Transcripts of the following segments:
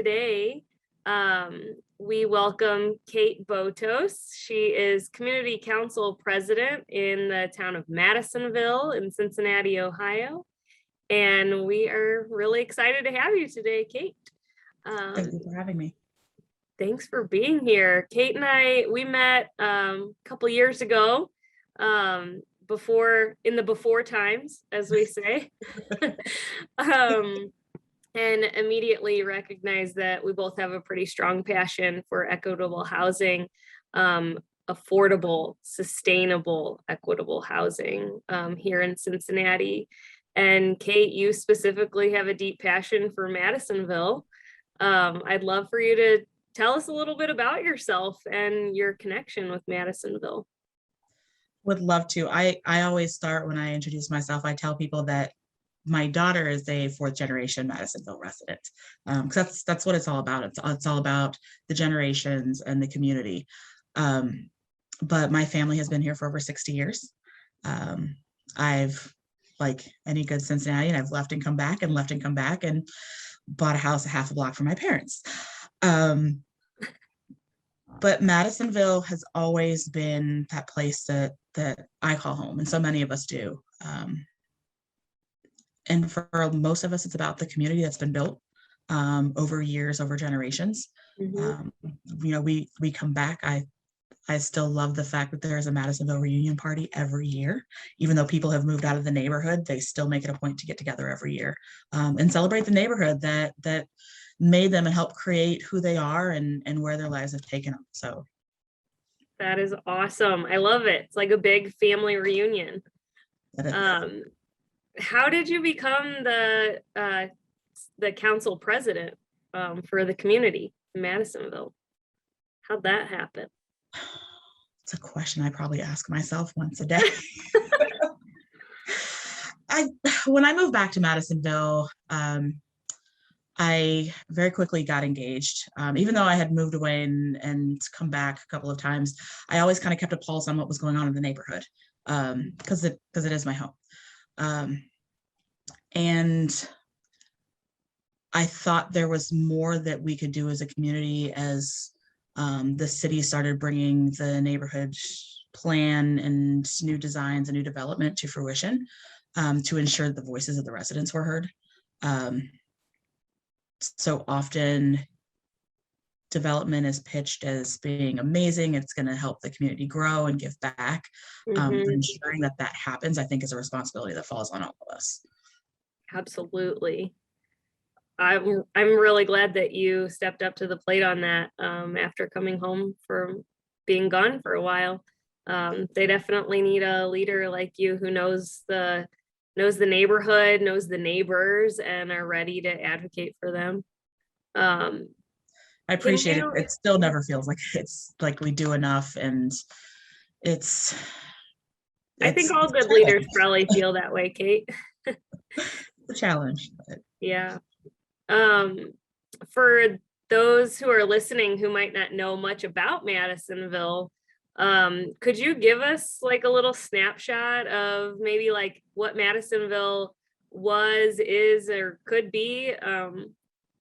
today, we welcome Kate Botos. She is Community Council President in the town of Madisonville in Cincinnati, Ohio. And we are really excited to have you today, Kate. Thank you for having me. Thanks for being here. Kate and we met a couple years ago, before times, as we say. And immediately recognized that we both have a pretty strong passion for equitable housing, affordable, sustainable, equitable housing here in Cincinnati. And Kate, you specifically have a deep passion for Madisonville. I'd love for you to tell us a little bit about yourself and your connection with Madisonville. Would love to. I always start when I introduce myself, I tell people that my daughter is a fourth generation Madisonville resident. Because that's what it's all about. It's all about the generations and the community. But my family has been here for over 60 years. I've, like any good Cincinnatian, I've left and come back and bought a house a half a block from my parents. But Madisonville has always been that place that I call home, and so many of us do. And for most of us, it's about the community that's been built over years, over generations. Mm-hmm. We come back. I still love the fact that there is a Madisonville reunion party every year. Even though people have moved out of the neighborhood, they still make it a point to get together every year and celebrate the neighborhood that made them and helped create who they are and where their lives have taken them. So that is awesome. I love it. It's like a big family reunion. How did you become the council president for the community in Madisonville? How'd that happen? It's a question I probably ask myself once a day. When I moved back to Madisonville, I very quickly got engaged. Even though I had moved away and come back a couple of times, I always kind of kept a pulse on what was going on in the neighborhood because it is my home. And I thought there was more that we could do as a community as the city started bringing the neighborhood plan and new designs and new development to fruition to ensure that the voices of the residents were heard. So often development is pitched as being amazing. It's going to help the community grow and give back. Mm-hmm. Ensuring that happens, I think, is a responsibility that falls on all of us. Absolutely. I'm really glad that you stepped up to the plate on that after coming home from being gone for a while. They definitely need a leader like you who knows the neighborhood, knows the neighbors, and are ready to advocate for them. I appreciate it. It still never feels like it's like we do enough, and I think all good leaders probably feel that way, Kate. The challenge. But. Yeah. For those who are listening who might not know much about Madisonville, could you give us like a little snapshot of maybe like what Madisonville was, is, or could be?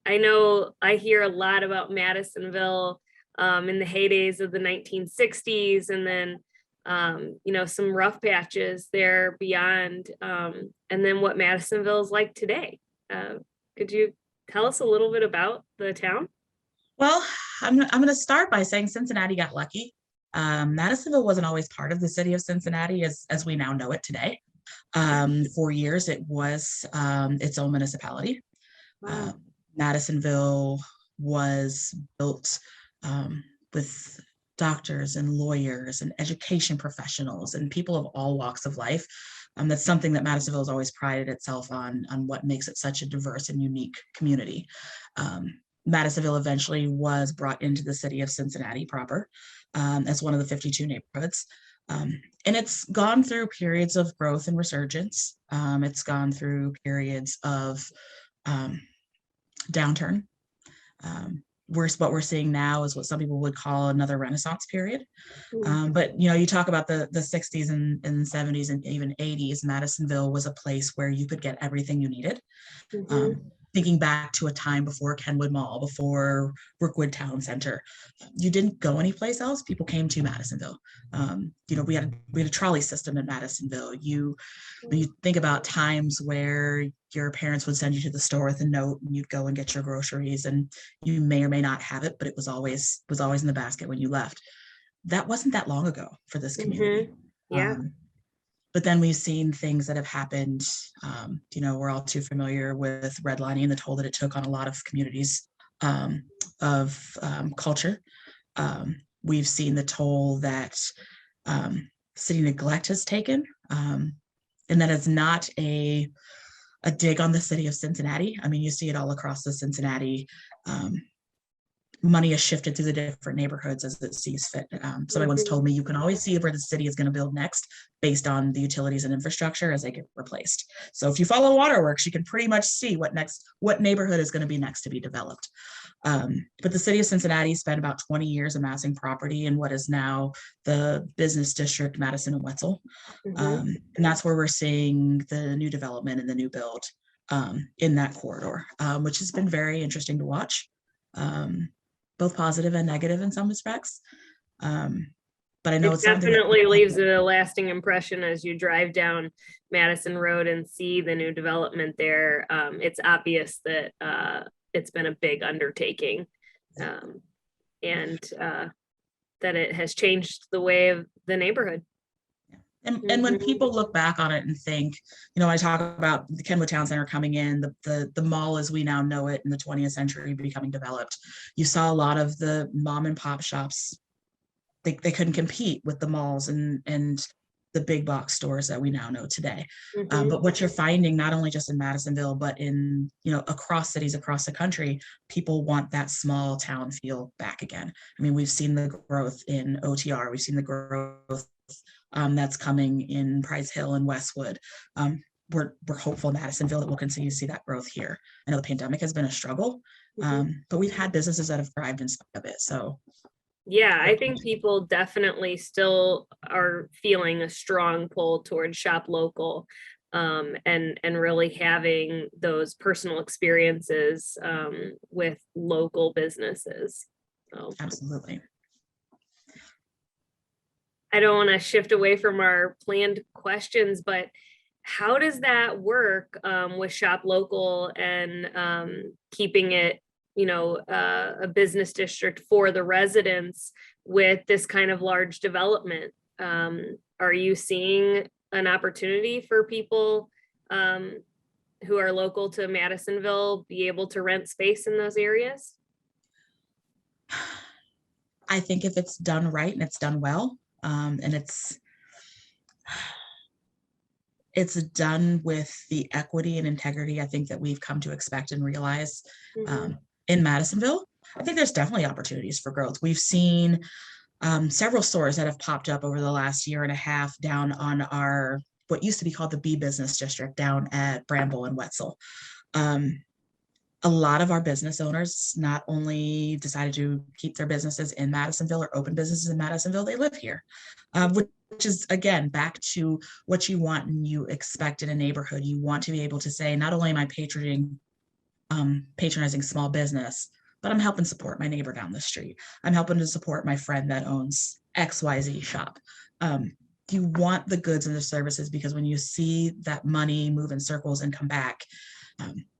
I know I hear a lot about Madisonville in the heydays of the 1960s, and then some rough patches there beyond, and then what Madisonville is like today. Could you tell us a little bit about the town? Well, I'm going to start by saying Cincinnati got lucky. Madisonville wasn't always part of the city of Cincinnati as we now know it today. For years, it was its own municipality. Wow. Madisonville was built with doctors and lawyers and education professionals and people of all walks of life. That's something that Madisonville has always prided itself on what makes it such a diverse and unique community. Madisonville eventually was brought into the city of Cincinnati proper as one of the 52 neighborhoods. And it's gone through periods of growth and resurgence. It's gone through periods of downturn. What we're seeing now is what some people would call another Renaissance period. But you talk about the 60s and 70s and even 80s, Madisonville was a place where you could get everything you needed. Mm-hmm. thinking back to a time before Kenwood Mall, before Brookwood Town Center, you didn't go anyplace else. People came to Madisonville. We had a trolley system in Madisonville. When you think about times where your parents would send you to the store with a note and you'd go and get your groceries, and you may or may not have it, but it was always in the basket when you left. That wasn't that long ago for this community. Yeah. But then we've seen things that have happened. We're all too familiar with redlining and the toll that it took on a lot of communities of culture. We've seen the toll that city neglect has taken. And that is not a dig on the city of Cincinnati. I mean, you see it all across the Cincinnati. Money is shifted through the different neighborhoods as it sees fit. Somebody once told me you can always see where the city is going to build next based on the utilities and infrastructure as they get replaced. So if you follow waterworks, you can pretty much see what neighborhood is going to be next to be developed. But the city of Cincinnati spent about 20 years amassing property in what is now the business district, Madison and Wetzel. And that's where we're seeing the new development and the new build in that corridor, which has been very interesting to watch. Both positive and negative in some respects. But I know it definitely leaves a lasting impression as you drive down Madison Road and see the new development there. It's obvious that it's been a big undertaking, and that it has changed the way of the neighborhood. And when people look back on it and think, I talk about the Kenwood Town Center coming in, the mall as we now know it in the 20th century becoming developed, you saw a lot of the mom and pop shops, they couldn't compete with the malls and the big box stores that we now know today. But what you're finding, not only just in Madisonville, but in, across cities across the country, people want that small town feel back again. I mean, we've seen the growth in OTR, we've seen the growth that's coming in Price Hill and Westwood. We're hopeful in Madisonville that we'll continue to see that growth here. I know the pandemic has been a struggle, but we've had businesses that have thrived in spite of it. So yeah, I think people definitely still are feeling a strong pull towards shop local, and really having those personal experiences with local businesses. So. Absolutely. I don't want to shift away from our planned questions, but how does that work with shop local and keeping it, a business district for the residents with this kind of large development? Are you seeing an opportunity for people who are local to Madisonville be able to rent space in those areas? I think if it's done right and it's done well, and it's done with the equity and integrity I think that we've come to expect and realize in Madisonville, I think there's definitely opportunities for growth. We've seen several stores that have popped up over the last year and a half down on our, what used to be called the B business district down at Bramble and Wetzel. A lot of our business owners not only decided to keep their businesses in Madisonville or open businesses in Madisonville, they live here, which is, again, back to what you want and you expect in a neighborhood. You want to be able to say, not only am I patronizing small business, but I'm helping support my neighbor down the street. I'm helping to support my friend that owns XYZ shop. You want the goods and the services, because when you see that money move in circles and come back,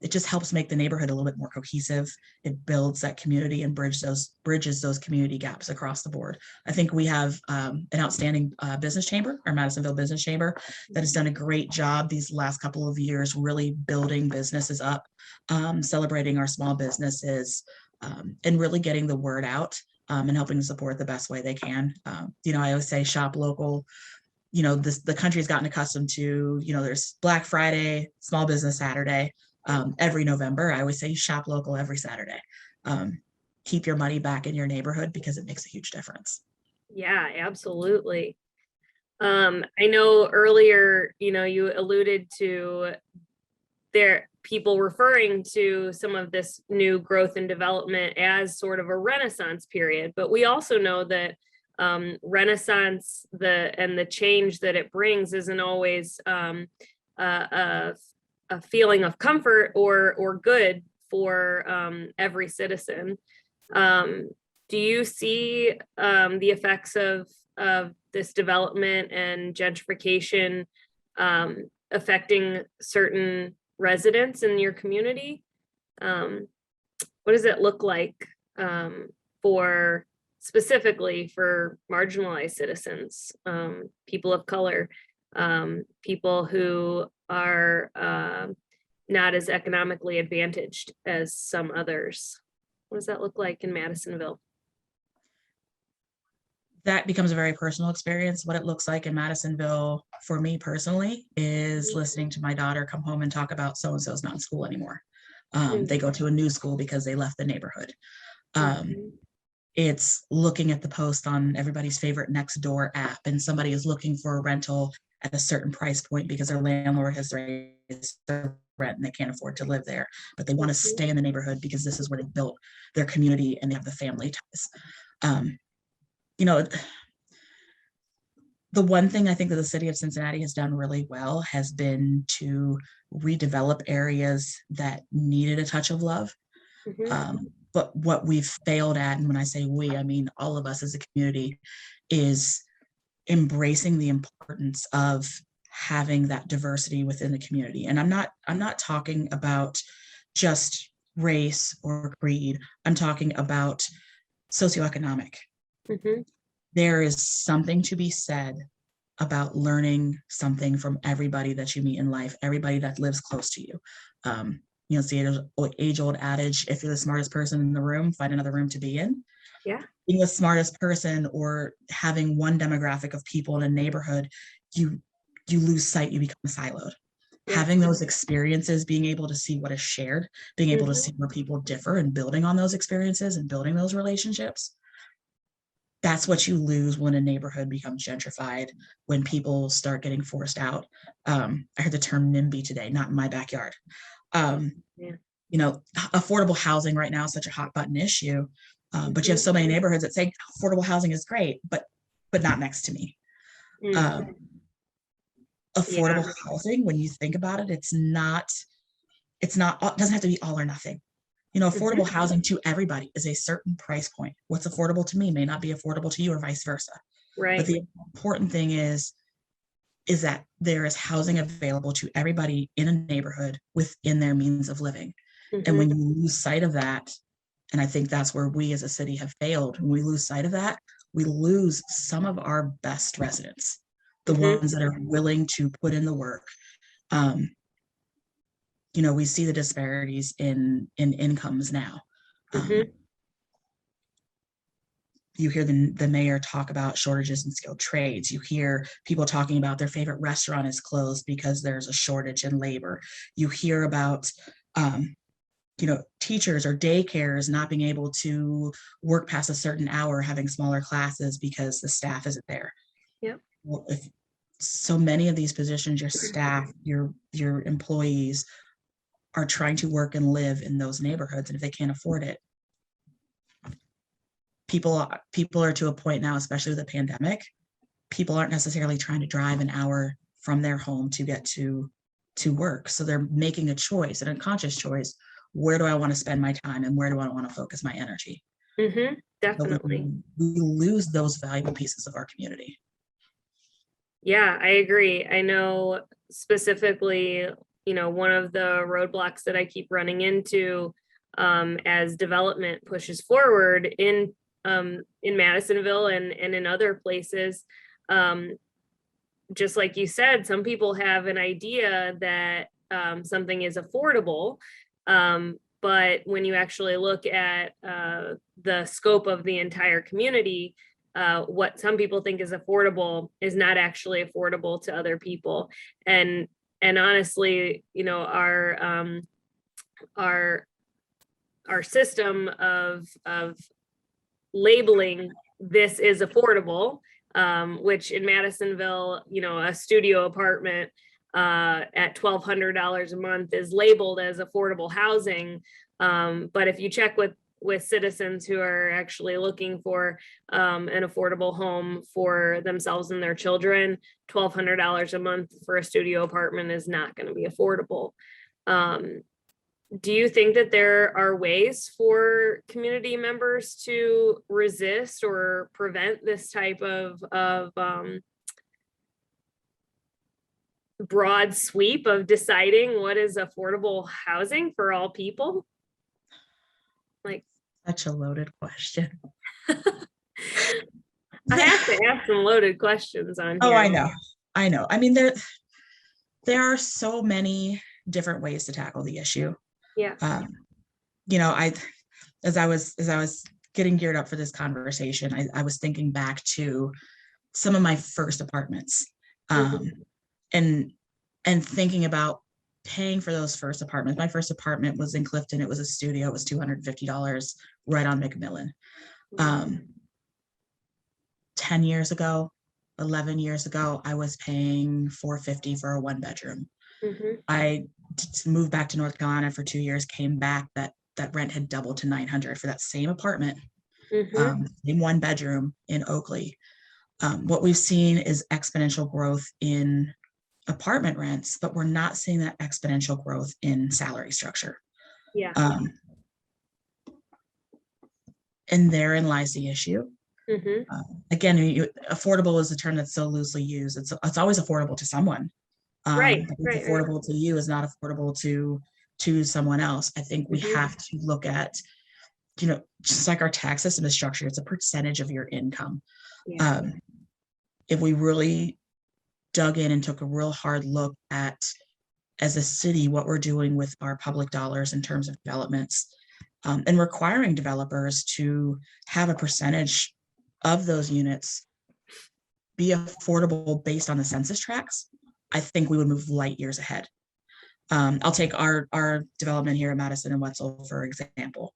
it just helps make the neighborhood a little bit more cohesive. It builds that community and bridges those community gaps across the board. I think we have an outstanding business chamber, our Madisonville Business Chamber, that has done a great job these last couple of years, really building businesses up, celebrating our small businesses, and really getting the word out and helping to support the best way they can. I always say shop local. The country's gotten accustomed to, there's Black Friday, Small Business Saturday, every November. I always say shop local every Saturday. Keep your money back in your neighborhood because it makes a huge difference. Yeah, absolutely. I know earlier, you alluded to people referring to some of this new growth and development as sort of a Renaissance period, but we also know that Renaissance, the change that it brings isn't always a a feeling of comfort or good for every citizen. Do you see the effects of this development and gentrification affecting certain residents in your community? What does it look like for specifically for marginalized citizens, people of color, people who are not as economically advantaged as some others? What does that look like in Madisonville? That becomes a very personal experience. What it looks like in Madisonville for me personally is listening to my daughter come home and talk about so-and-so's not in school anymore. They go to a new school because they left the neighborhood. It's looking at the post on everybody's favorite Nextdoor app, and somebody is looking for a rental at a certain price point because their landlord has raised their rent and they can't afford to live there, but they want to stay in the neighborhood because this is where they built their community and they have the family ties. You know, the one thing I think that the city of Cincinnati has done really well has been to redevelop areas that needed a touch of love. But what we've failed at, and when I say we, I mean all of us as a community, is embracing the importance of having that diversity within the community. And I'm not talking about just race or creed. I'm talking about socioeconomic. There is something to be said about learning something from everybody that you meet in life, everybody that lives close to you. You know, it's the age-old adage, if you're the smartest person in the room, find another room to be in. Yeah. Being the smartest person or having one demographic of people in a neighborhood, you lose sight, you become siloed. Yeah. Having those experiences, being able to see what is shared, being able to see where people differ and building on those experiences and building those relationships. That's what you lose when a neighborhood becomes gentrified, when people start getting forced out. I heard the term NIMBY today, not in my backyard. You know, affordable housing right now is such a hot button issue, but you have so many neighborhoods that say affordable housing is great, but not next to me. Affordable housing, when you think about it, it doesn't have to be all or nothing. You know, affordable housing to everybody is a certain price point. What's affordable to me may not be affordable to you or vice versa. Right. But the important thing is that there is housing available to everybody in a neighborhood within their means of living. And when you lose sight of that, and I think that's where we as a city have failed, when we lose sight of that, we lose some of our best residents, the ones that are willing to put in the work. You know, we see the disparities in incomes now. You hear the mayor talk about shortages in skilled trades. You hear people talking about their favorite restaurant is closed because there's a shortage in labor. You hear about, you know, teachers or daycares not being able to work past a certain hour, having smaller classes because the staff isn't there. Yep. Well, if so many of these positions, your staff, your employees are trying to work and live in those neighborhoods, and if they can't afford it, people are to a point now, especially with the pandemic, people aren't necessarily trying to drive an hour from their home to get to work. So they're making a choice, an unconscious choice. Where do I want to spend my time and where do I want to focus my energy? Definitely. So we lose those valuable pieces of our community. Yeah, I agree. I know specifically, you know, one of the roadblocks that I keep running into as development pushes forward in Madisonville and in other places, just like you said, some people have an idea that something is affordable, but when you actually look at the scope of the entire community, what some people think is affordable is not actually affordable to other people. And honestly, you know, our system of labeling this is affordable, which in Madisonville, you know, a studio apartment at $1,200 a month is labeled as affordable housing. But if you check with with citizens who are actually looking for an affordable home for themselves and their children. $1,200 a month for a studio apartment is not going to be affordable. Do you think that there are ways for community members to resist or prevent this type of broad sweep of deciding what is affordable housing for all people? Like, Such a loaded question. I have to ask some loaded questions on Oh, here. I know. I mean, there are so many different ways to tackle the issue. Yeah. You know, as I was getting geared up for this conversation, I was thinking back to some of my first apartments, and thinking about paying for those first apartments. My first apartment was in Clifton. It was a studio. It was $250 right on McMillan. 10 years ago, 11 years ago, I was paying $450 for a 1-bedroom. I moved back to North Carolina for 2 years, came back, that rent had doubled to $900 for that same apartment, in 1-bedroom in Oakley. What we've seen is exponential growth in apartment rents, but we're not seeing that exponential growth in salary structure. Yeah. And therein lies the issue. Again, affordable is a term that's so loosely used. It's always affordable to someone. Right. It's affordable to you is not affordable to someone else. I think we have to look at, you know, just like our tax system is structured, it's a percentage of your income. Yeah. If we really dug in and took a real hard look at, as a city, what we're doing with our public dollars in terms of developments, and requiring developers to have a percentage of those units be affordable based on the census tracts, I think we would move light years ahead. I'll take our development here in Madison and Wetzel, for example.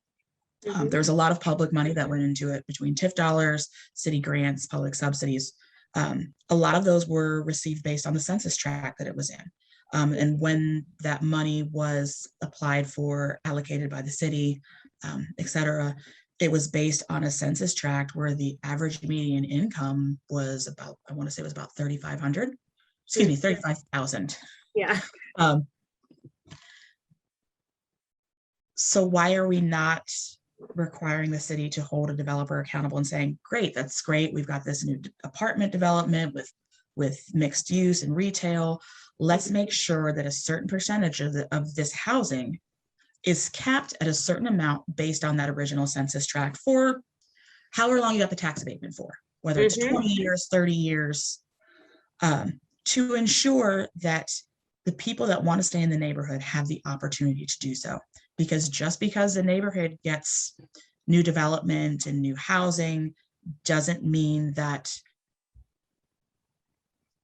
There's a lot of public money that went into it between TIF dollars, city grants, public subsidies. A lot of those were received based on the census tract that it was in. And when that money was applied for, allocated by the city, et cetera, it was based on a census tract where the average median income was about, I want to say it was about 3,500, excuse me, 35,000. Yeah. So why are we not requiring the city to hold a developer accountable and saying, great, that's great. We've got this new apartment development with mixed use and retail. Let's make sure that a certain percentage of this housing is capped at a certain amount based on that original census tract for however long you got the tax abatement for, whether it's 20 years, 30 years, to ensure that the people that want to stay in the neighborhood have the opportunity to do so. Because just because the neighborhood gets new development and new housing doesn't mean that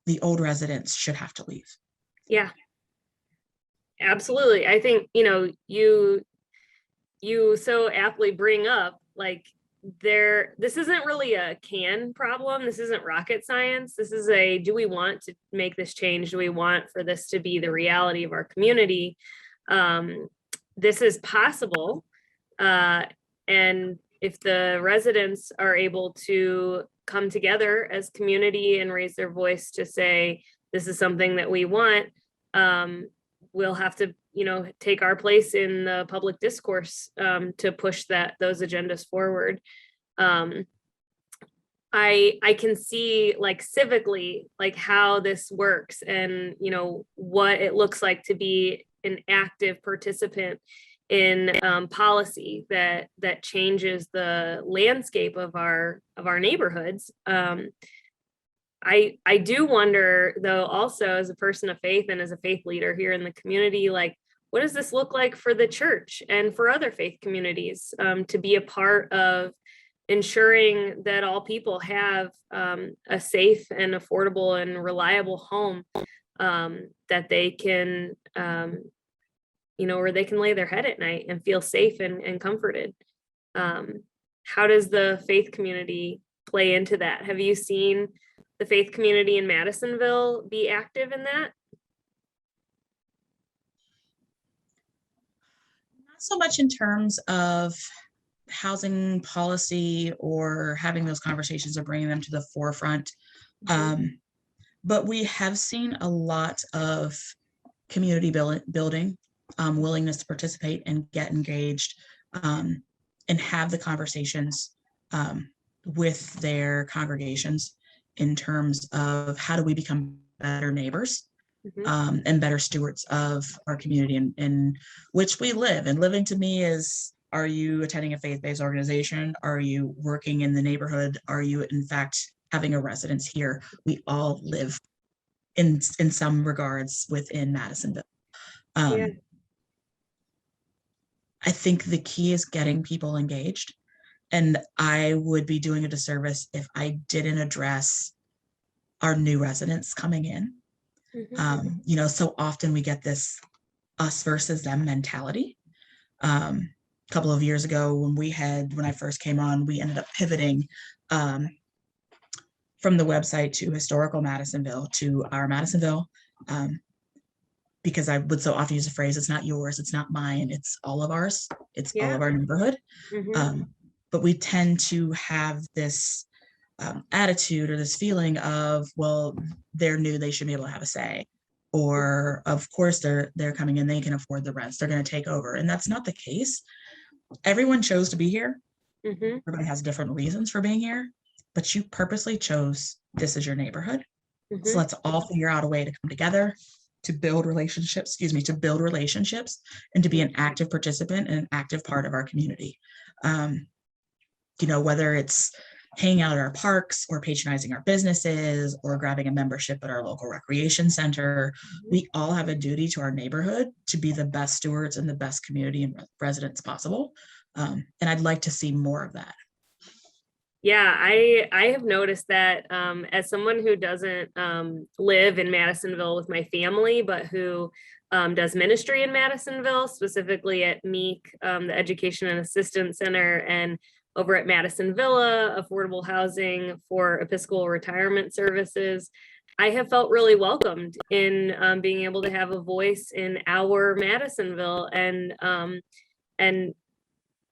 the old residents should have to leave. Yeah. Absolutely. I think, you know, you so aptly bring up, like, this isn't really a can problem. This isn't rocket science. This is do we want to make this change? Do we want for this to be the reality of our community? This is possible. And if the residents are able to come together as community and raise their voice to say, this is something that we want, we'll have to, you know, take our place in the public discourse to push those agendas forward. I can see, like, civically, like, how this works and, you know, what it looks like to be an active participant in policy that changes the landscape of our neighborhoods. I do wonder, though, also as a person of faith and as a faith leader here in the community, like, what does this look like for the church and for other faith communities to be a part of ensuring that all people have a safe and affordable and reliable home that they can, you know, where they can lay their head at night and feel safe and comforted. How does the faith community play into that? Have you seen the faith community in Madisonville be active in that? Not so much in terms of housing policy or having those conversations or bringing them to the forefront. But we have seen a lot of community building, willingness to participate and get engaged, and have the conversations with their congregations in terms of how do we become better neighbors, and better stewards of our community in which we live. And living to me is, are you attending a faith-based organization? Are you working in the neighborhood? Are you in fact having a residence here? We all live in some regards within Madisonville. Yeah. I think the key is getting people engaged. And I would be doing a disservice if I didn't address our new residents coming in. You know, so often we get this us versus them mentality. A couple of years ago when I first came on, we ended up pivoting from the website to historical Madisonville to our Madisonville, because I would so often use the phrase, it's not yours, it's not mine, it's all of ours, it's all of our neighborhood. But we tend to have this attitude or this feeling of, well, they're new, they should be able to have a say, or of course they're coming in, they can afford the rents, they're going to take over. And that's not the case. Everyone chose to be here. Everybody has different reasons for being here, but you purposely chose this as your neighborhood. So let's all figure out a way to come together, to build relationships, and to be an active participant and an active part of our community. You know, whether it's hanging out at our parks or patronizing our businesses or grabbing a membership at our local recreation center, we all have a duty to our neighborhood to be the best stewards and the best community and residents possible. And I'd like to see more of that. Yeah, I have noticed that as someone who doesn't live in Madisonville with my family, but who does ministry in Madisonville, specifically at MEEC, the Education and Assistance Center, and over at Madison Villa, affordable housing for Episcopal retirement services, I have felt really welcomed in being able to have a voice in our Madisonville and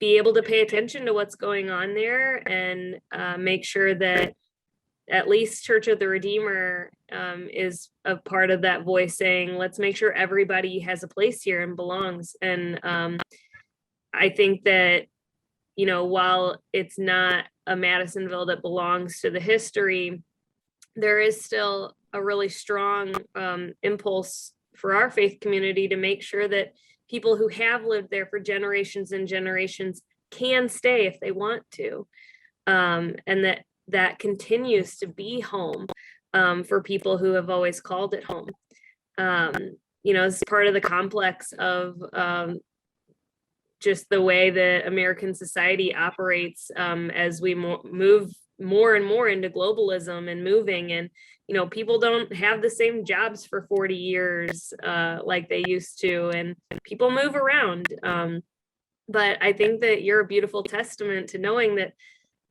be able to pay attention to what's going on there and make sure that at least Church of the Redeemer is a part of that voice saying, let's make sure everybody has a place here and belongs. And I think that, you know, while it's not a Madisonville that belongs to the history, there is still a really strong impulse for our faith community to make sure that people who have lived there for generations and generations can stay if they want to. And that continues to be home for people who have always called it home. You know, it's part of the complex of just the way that American society operates as we move more and more into globalism and moving. And, you know, people don't have the same jobs for 40 years like they used to, and people move around. But I think that you're a beautiful testament to knowing that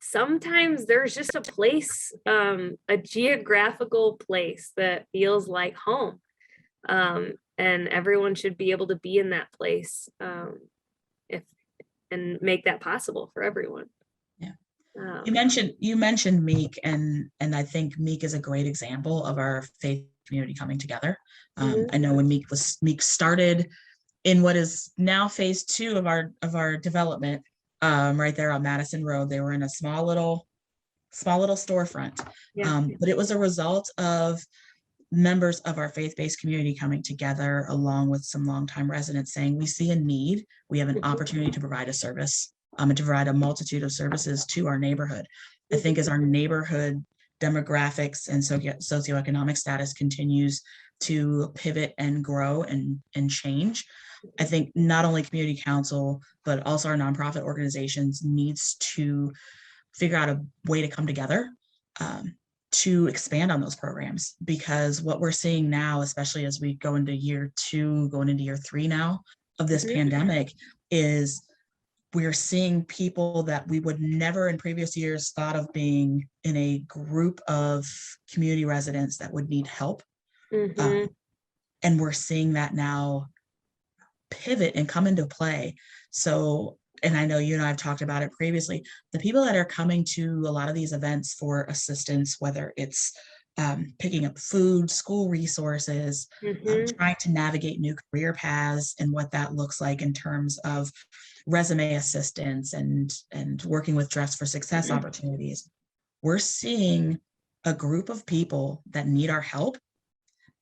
sometimes there's just a place, a geographical place that feels like home. And everyone should be able to be in that place and make that possible for everyone. Yeah. You mentioned MEEC, and I think MEEC is a great example of our faith community coming together. I know when MEEC started in what is now phase 2 of our development, right there on Madison Road, they were in a small little storefront. But it was a result of members of our faith-based community coming together along with some longtime residents saying, we see a need, we have an opportunity to provide a service, and to provide a multitude of services to our neighborhood. I think as our neighborhood demographics and socioeconomic status continues to pivot and grow and change, I think not only community council, but also our nonprofit organizations needs to figure out a way to come together to expand on those programs. Because what we're seeing now, especially as we go into year 2, going into year 3 now of this pandemic, is we're seeing people that we would never in previous years thought of being in a group of community residents that would need help. And we're seeing that now pivot and come into play. So and I know you and I have talked about it previously, the people that are coming to a lot of these events for assistance, whether it's picking up food, school resources, Mhm. trying to navigate new career paths and what that looks like in terms of resume assistance and working with Dress for Success opportunities. We're seeing a group of people that need our help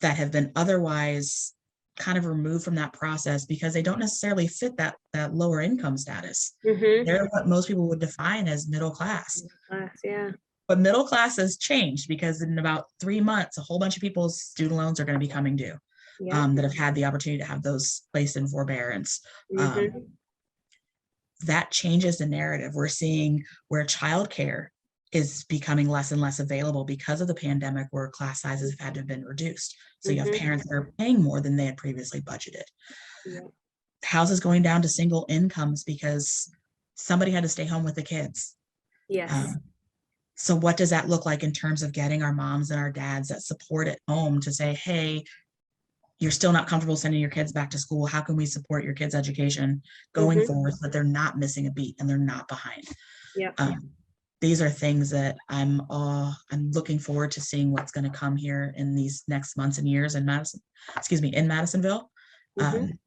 that have been otherwise kind of removed from that process because they don't necessarily fit that lower income status. Mhm. They're what most people would define as middle class. Class, yeah. But middle class has changed because in about 3 months, a whole bunch of people's student loans are going to be coming due Yep. that have had the opportunity to have those placed in forbearance. Mhm. That changes the narrative. We're seeing where childcare is becoming less and less available because of the pandemic, where class sizes have had to have been reduced. So you have Mhm. parents that are paying more than they had previously budgeted. Yep. Houses going down to single incomes because somebody had to stay home with the kids. Yes. So what does that look like in terms of getting our moms and our dads that support at home to say, hey, you're still not comfortable sending your kids back to school. How can we support your kids' education going Mhm. forward so that they're not missing a beat and they're not behind? Yep. These are things that I'm looking forward to seeing what's going to come here in these next months and years in Madisonville. Mhm.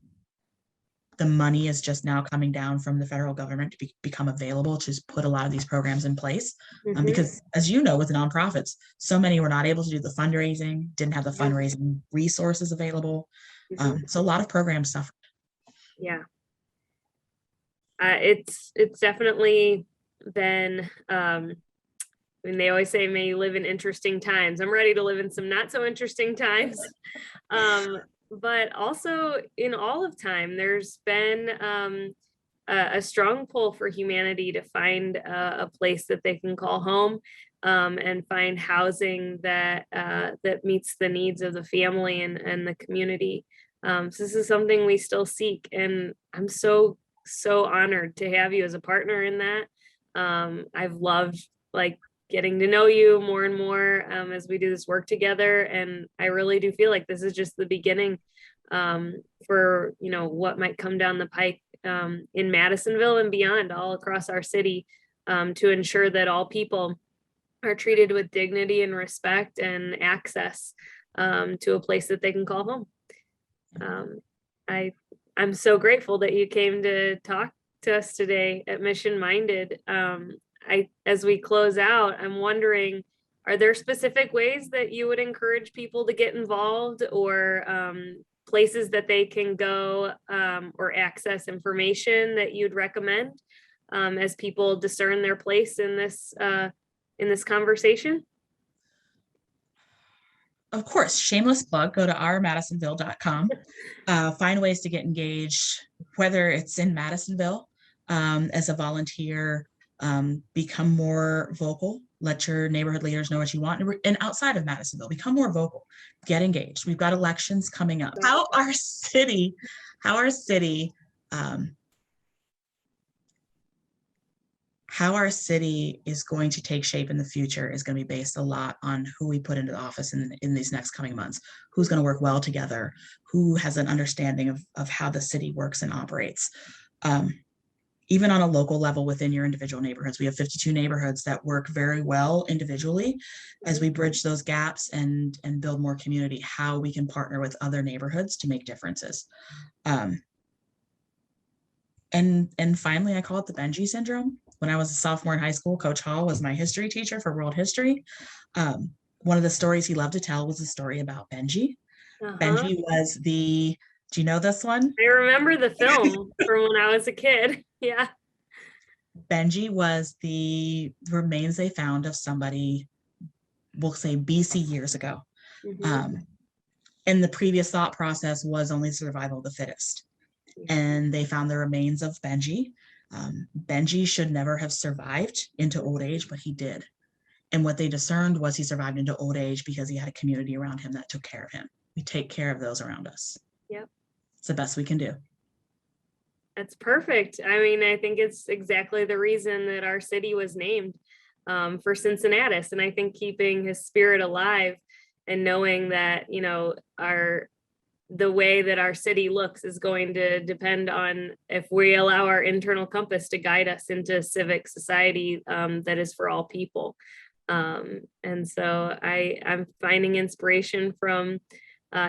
The money is just now coming down from the federal government to become available to put a lot of these programs in place. Mhm. Because as you know, with nonprofits, so many were not able to do the fundraising, didn't have the Yep. fundraising resources available. Mhm. So a lot of programs suffer. Yeah. It's definitely been I mean, they always say, may you live in interesting times. I'm ready to live in some not so interesting times. But also in all of time, there's been a strong pull for humanity to find a place that they can call home, and find housing that meets the needs of the family and the community. So this is something we still seek, and I'm so honored to have you as a partner in that. I've loved like getting to know you more and more as we do this work together, and I really do feel like this is just the beginning for what might come down the pike in Madisonville and beyond, all across our city, to ensure that all people are treated with dignity and respect and access to a place that they can call home. Um, I I'm so grateful that you came to talk to us today at Mission Minded. As we close out, I'm wondering, are there specific ways that you would encourage people to get involved, or places that they can go or access information that you'd recommend as people discern their place in this conversation? Of course, shameless plug, go to ourmadisonville.com. Find ways to get engaged, whether it's in Madisonville as a volunteer, become more vocal, let your neighborhood leaders know what you want, and outside of Madisonville, become more vocal, get engaged. We've got elections coming up. Um, how our city is going to take shape in the future is going to be based a lot on who we put into the office in these next coming months, who's going to work well together, who has an understanding of how the city works and operates. Even on a local level within your individual neighborhoods, we have 52 neighborhoods that work very well individually. As we bridge those gaps and build more community, how we can partner with other neighborhoods to make differences. And finally, I call it the Benji syndrome. When I was a sophomore in high school, Coach Hall was my history teacher for world history. One of the stories he loved to tell was the story about Benji. Benji was do you know this one? I remember the film from when I was a kid. Yeah. Benji was the remains they found of somebody, we'll say BC years ago. And the previous thought process was only survival of the fittest. And they found the remains of Benji. Benji should never have survived into old age, but he did. And what they discerned was he survived into old age because he had a community around him that took care of him. We take care of those around us. Yep. It's the best we can do. That's perfect. I mean, I think it's exactly the reason that our city was named for Cincinnatus. And I think keeping his spirit alive and knowing that, our the way that our city looks is going to depend on if we allow our internal compass to guide us into civic society that is for all people. And so I'm finding inspiration from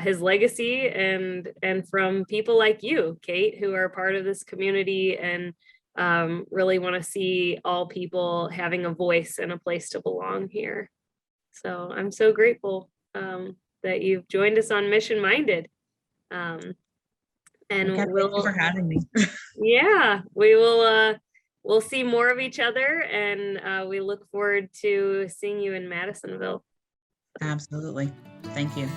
his legacy and from people like you, Kate, who are part of this community and really want to see all people having a voice and a place to belong here. So I'm so grateful that you've joined us on Mission Minded. And Thank you for having me. Yeah, we'll see more of each other, and we look forward to seeing you in Madisonville. Absolutely. Thank you.